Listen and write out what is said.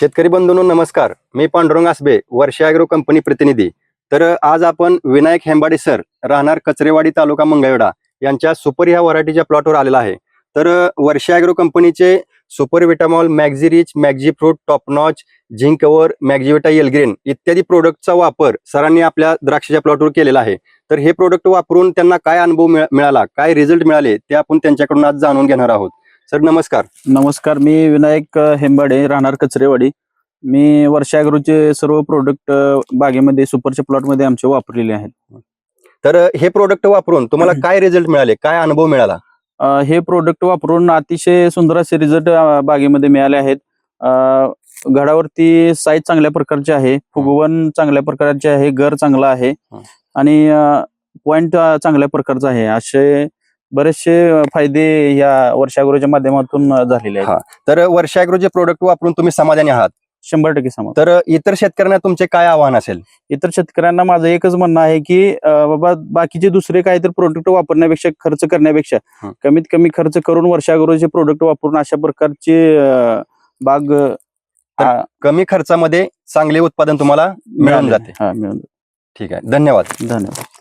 शेतकरी बंधूंनो नमस्कार. मी पांडुरंग आसबे, वर्षा agro company प्रतिनिधी. तर आज आपण विनायक हेंबाडे सर, राहणार कचरेवाडी, तालुका मंगळवेढा यांच्या सुपर ह्या व्हरायटीच्या प्लॉटवर आलेला आहे. तर वर्षा ॲग्रो कंपनीचे super Vitamol, Maxi rich, Maxi fruit, top notch, zinc cover, Maxivita एलग्रेन इत्यादी प्रोडक्टचा वापर सरांनी आपल्या द्राक्षाच्या प्लॉटवर केलेला आहे. तर हे प्रोडक्ट वापरून त्यांना काय अनुभव मिळाला, काय रिझल्ट मिळाले ते आपण त्यांच्याकडून आज जाणून घेणार आहोत. सर नमस्कार. नमस्कार, मी विनायक हेंबाडे, राहणार कचरेवाडी. मी वर्षा ॲग्रोचे सर्व प्रोडक्ट बागेमध्ये सुपरच्या प्लॉटमध्ये आमचे वापरलेले आहेत. तर हे प्रोडक्ट वापरून तुम्हाला काय रिझल्ट मिळाले, काय अनुभव मिळाला? हे प्रोडक्ट वापरून अतिशय सुंदर असे रिझल्ट बागेमध्ये मिळाले आहेत. घडावरती साईज चांगल्या प्रकारचे आहे, फुगवण चांगल्या प्रकारचे आहे, गर चांगला आहे आणि पॉइंट चांगल्या प्रकारचा आहे. असे बरेचसे फायदे या वर्षा ॲग्रोच्या माध्यमातून झालेले आहेत. तर वर्षा ॲग्रोचे प्रोडक्ट वापरून तुम्ही समाधानी आहात? 100% समाधान. तर इतर शेतकऱ्यांना तुमचे काय आव्हान असेल? इतर शेतकऱ्यांना माझं एकच म्हणणं आहे की बाबा बाकीचे दुसरे काहीतरी प्रोडक्ट वापरण्यापेक्षा, खर्च करण्यापेक्षा कमीत कमी खर्च करून वर्षा ॲग्रोचे प्रोडक्ट वापरून अशा प्रकारची बाग कमी खर्चामध्ये चांगले उत्पादन तुम्हाला मिळून जाते. मिळून. ठीक आहे, धन्यवाद. धन्यवाद.